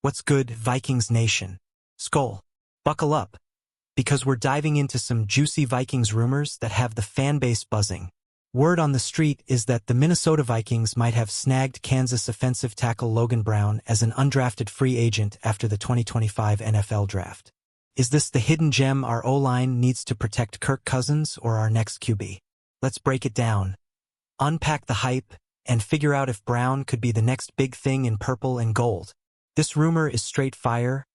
What's good, Vikings Nation? SKOL. Buckle up, because we're diving into some juicy Vikings rumors that have the fan base buzzing. Word on the street is that the Minnesota Vikings might have snagged Kansas offensive tackle Logan Brown as an undrafted free agent after the 2025 NFL Draft. Is this the hidden gem our O-line needs to protect Kirk Cousins or our next QB? Let's break it down, unpack the hype, and figure out if Brown could be the next big thing in purple and gold. This rumor is straight fire,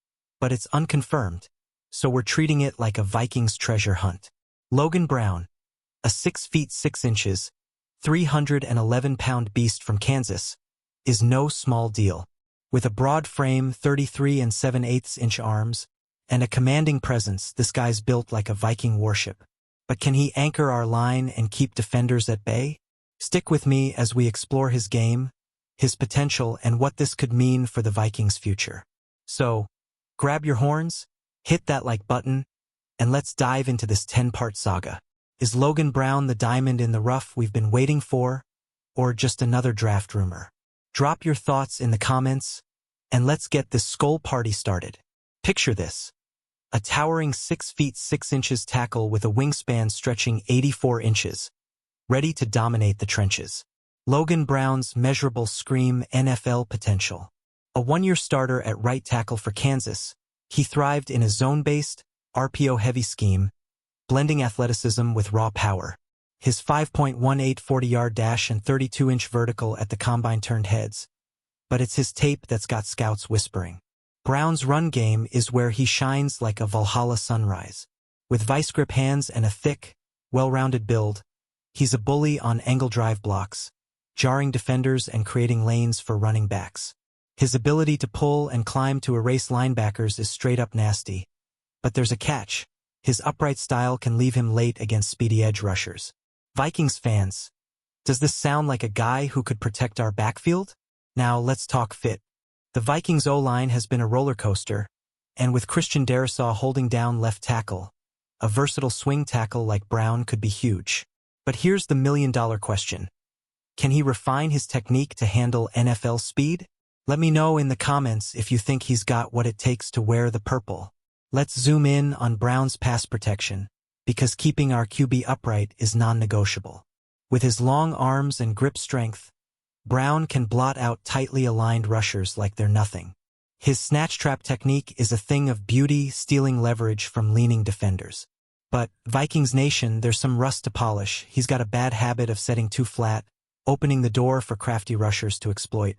but it's unconfirmed, so we're treating it like a Vikings treasure hunt. Logan Brown, a 6 feet 6 inches, 311-pound beast from Kansas, is no small deal. With a broad frame, 33 7/8-inch arms, and a commanding presence, this guy's built like a Viking warship. But can he anchor our line and keep defenders at bay? Stick with me as we explore his game, his potential, and what this could mean for the Vikings' future. So, grab your horns, hit that like button, and let's dive into this 10-part saga. Is Logan Brown the diamond in the rough we've been waiting for, or just another draft rumor? Drop your thoughts in the comments, and let's get this SKOL party started. Picture this: a towering 6 feet 6 inches tackle with a wingspan stretching 84 inches, ready to dominate the trenches. Logan Brown's measurable scream NFL potential. A one-year starter at right tackle for Kansas, he thrived in a zone-based, RPO-heavy scheme, blending athleticism with raw power. His 5.18 40-yard dash and 32-inch vertical at the combine turned heads, but it's his tape that's got scouts whispering. Brown's run game is where he shines like a Valhalla sunrise. With vice-grip hands and a thick, well-rounded build, he's a bully on angle drive blocks, jarring defenders and creating lanes for running backs. His ability to pull and climb to erase linebackers is straight-up nasty. But there's a catch: his upright style can leave him late against speedy edge rushers. Vikings fans, does this sound like a guy who could protect our backfield? Now let's talk fit. The Vikings O-line has been a roller coaster, and with Christian Darrisaw holding down left tackle, a versatile swing tackle like Brown could be huge. But here's the million-dollar question: can he refine his technique to handle NFL speed? Let me know in the comments if you think he's got what it takes to wear the purple. Let's zoom in on Brown's pass protection, because keeping our QB upright is non-negotiable. With his long arms and grip strength, Brown can blot out tightly aligned rushers like they're nothing. His snatch trap technique is a thing of beauty, stealing leverage from leaning defenders. But, Vikings Nation, there's some rust to polish. He's got a bad habit of setting too flat, opening the door for crafty rushers to exploit.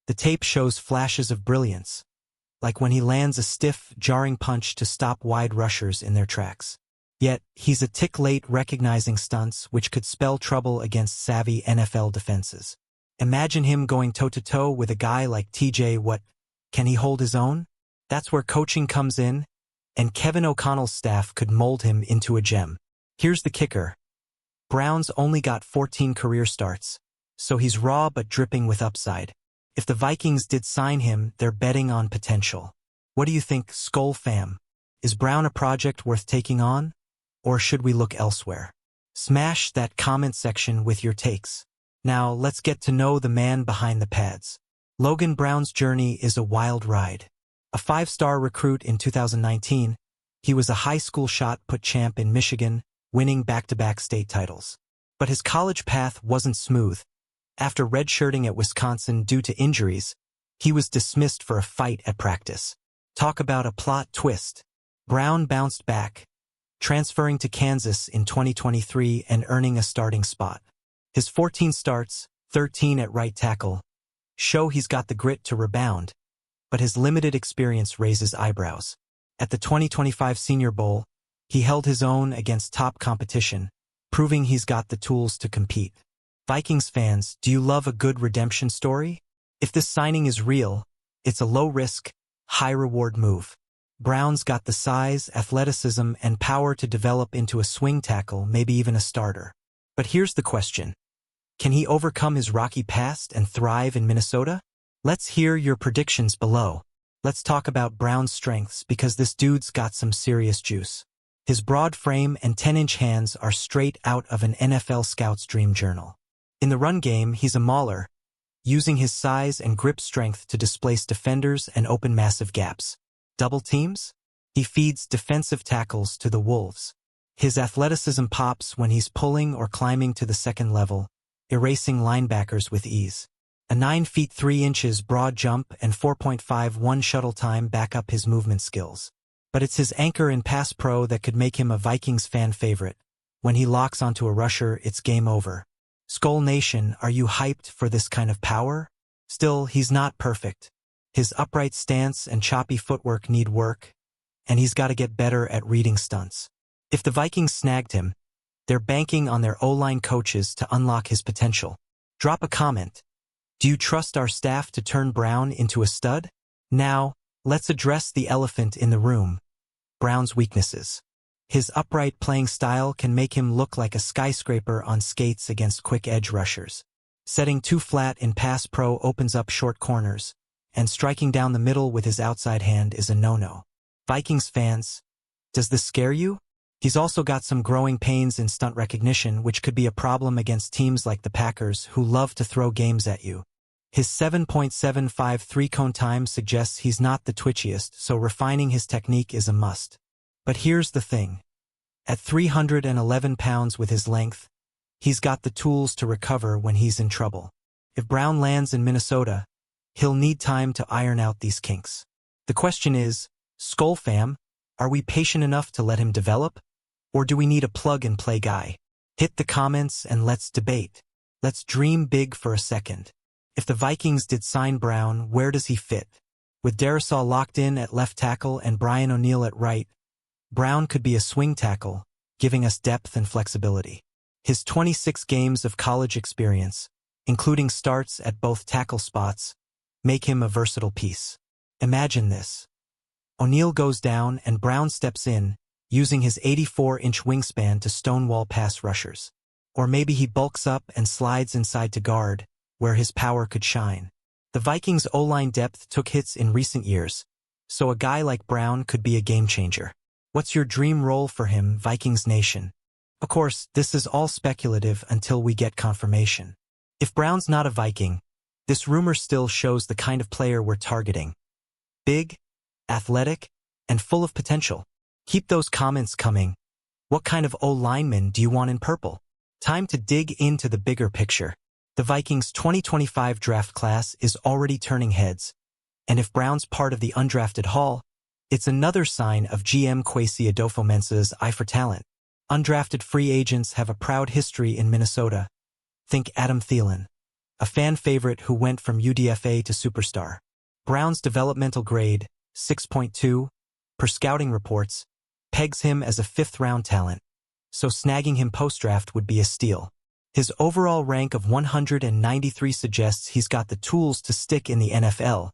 The tape shows flashes of brilliance, like when he lands a stiff, jarring punch to stop wide rushers in their tracks. Yet, he's a tick late recognizing stunts which could spell trouble against savvy NFL defenses. Imagine him going toe-to-toe with a guy like TJ Watt. Can he hold his own? That's where coaching comes in, and Kevin O'Connell's staff could mold him into a gem. Here's the kicker: Brown's only got 14 career starts, so he's raw but dripping with upside. If the Vikings did sign him, they're betting on potential. What do you think, SKOL fam? Is Brown a project worth taking on, or should we look elsewhere? Smash that comment section with your takes. Now let's get to know the man behind the pads. Logan Brown's journey is a wild ride. A 5-star recruit in 2019, he was a high school shot put champ in Michigan, winning back-to-back state titles. But his college path wasn't smooth. After redshirting at Wisconsin due to injuries, he was dismissed for a fight at practice. Talk about a plot twist. Brown bounced back, transferring to Kansas in 2023 and earning a starting spot. His 14 starts, 13 at right tackle, show he's got the grit to rebound, but his limited experience raises eyebrows. At the 2025 Senior Bowl, he held his own against top competition, proving he's got the tools to compete. Vikings fans, do you love a good redemption story? If this signing is real, it's a low-risk, high-reward move. Brown's got the size, athleticism, and power to develop into a swing tackle, maybe even a starter. But here's the question: can he overcome his rocky past and thrive in Minnesota? Let's hear your predictions below. Let's talk about Brown's strengths, because this dude's got some serious juice. His broad frame and 10-inch hands are straight out of an NFL scout's dream journal. In the run game, he's a mauler, using his size and grip strength to displace defenders and open massive gaps. Double teams? He feeds defensive tackles to the Wolves. His athleticism pops when he's pulling or climbing to the second level, erasing linebackers with ease. A 9 feet 3 inches broad jump and 4.51 shuttle time back up his movement skills. But it's his anchor in pass pro that could make him a Vikings fan favorite. When he locks onto a rusher, it's game over. SKOL Nation, are you hyped for this kind of power? Still, he's not perfect. His upright stance and choppy footwork need work, and he's got to get better at reading stunts. If the Vikings snagged him, they're banking on their O-line coaches to unlock his potential. Drop a comment. Do you trust our staff to turn Brown into a stud? Now, let's address the elephant in the room. Brown's weaknesses. His upright playing style can make him look like a skyscraper on skates against quick edge rushers. Setting too flat in pass pro opens up short corners, and striking down the middle with his outside hand is a no-no. Vikings fans, does this scare you? He's also got some growing pains in stunt recognition, which could be a problem against teams like the Packers, who love to throw games at you. His 7.75 three-cone time suggests he's not the twitchiest, so refining his technique is a must. But here's the thing. At 311 pounds with his length, he's got the tools to recover when he's in trouble. If Brown lands in Minnesota, he'll need time to iron out these kinks. The question is, SKOL fam, are we patient enough to let him develop? Or do we need a plug-and-play guy? Hit the comments and let's debate. Let's dream big for a second. If the Vikings did sign Brown, where does he fit? With Darisaw locked in at left tackle and Brian O'Neill at right, Brown could be a swing tackle, giving us depth and flexibility. His 26 games of college experience, including starts at both tackle spots, make him a versatile piece. Imagine this. O'Neill goes down and Brown steps in, using his 84-inch wingspan to stonewall pass rushers. Or maybe he bulks up and slides inside to guard, where his power could shine. The Vikings' O-line depth took hits in recent years, so a guy like Brown could be a game-changer. What's your dream role for him, Vikings Nation? Of course, this is all speculative until we get confirmation. If Brown's not a Viking, this rumor still shows the kind of player we're targeting. Big, athletic, and full of potential. Keep those comments coming. What kind of O-lineman do you want in purple? Time to dig into the bigger picture. The Vikings' 2025 draft class is already turning heads, and if Brown's part of the undrafted haul, it's another sign of GM Kwesi Adofo-Mensah's eye for talent. Undrafted free agents have a proud history in Minnesota. Think Adam Thielen, a fan favorite who went from UDFA to superstar. Brown's developmental grade, 6.2, per scouting reports, pegs him as a fifth-round talent, so snagging him post-draft would be a steal. His overall rank of 193 suggests he's got the tools to stick in the NFL,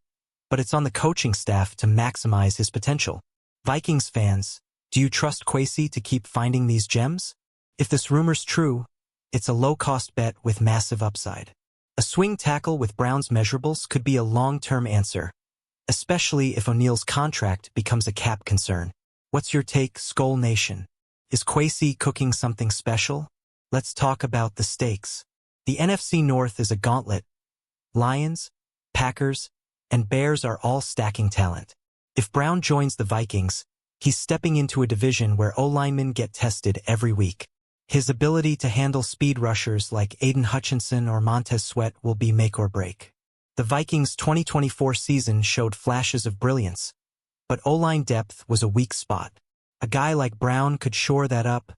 but it's on the coaching staff to maximize his potential. Vikings fans, do you trust Kwesi to keep finding these gems? If this rumor's true, it's a low-cost bet with massive upside. A swing tackle with Brown's measurables could be a long-term answer, especially if O'Neill's contract becomes a cap concern. What's your take, SKOL Nation? Is Kwesi cooking something special? Let's talk about the stakes. The NFC North is a gauntlet. Lions, Packers, and Bears are all stacking talent. If Brown joins the Vikings, he's stepping into a division where O-linemen get tested every week. His ability to handle speed rushers like Aiden Hutchinson or Montez Sweat will be make or break. The Vikings' 2024 season showed flashes of brilliance, but O-line depth was a weak spot. A guy like Brown could shore that up,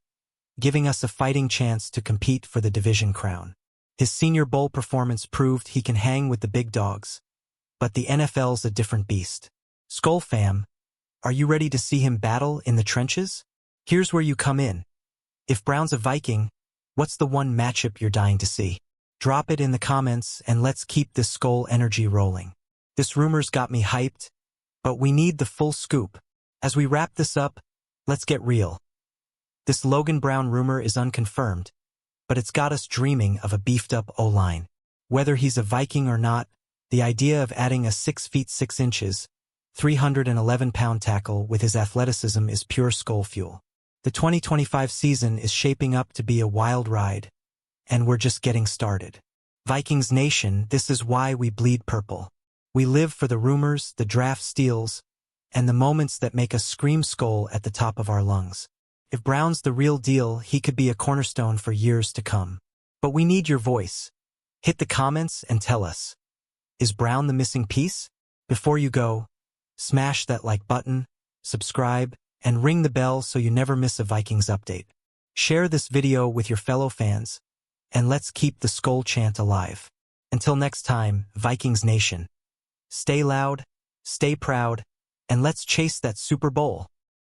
giving us a fighting chance to compete for the division crown. His Senior Bowl performance proved he can hang with the big dogs, but the NFL's a different beast. SKOL fam, are you ready to see him battle in the trenches? Here's where you come in. If Brown's a Viking, what's the one matchup you're dying to see? Drop it in the comments and let's keep this SKOL energy rolling. This rumor's got me hyped, but we need the full scoop. As we wrap this up, let's get real. This Logan Brown rumor is unconfirmed, but it's got us dreaming of a beefed-up O-line. Whether he's a Viking or not, the idea of adding a 6 feet 6 inches, 311-pound tackle with his athleticism is pure SKOL fuel. The 2025 season is shaping up to be a wild ride, and we're just getting started. Vikings Nation, this is why we bleed purple. We live for the rumors, the draft steals, and the moments that make us scream SKOL at the top of our lungs. If Brown's the real deal, he could be a cornerstone for years to come. But we need your voice. Hit the comments and tell us. Is Brown the missing piece? Before you go, smash that like button, subscribe, and ring the bell so you never miss a Vikings update. Share this video with your fellow fans, and let's keep the SKOL chant alive. Until next time, Vikings Nation. Stay loud, stay proud, and let's chase that Super Bowl.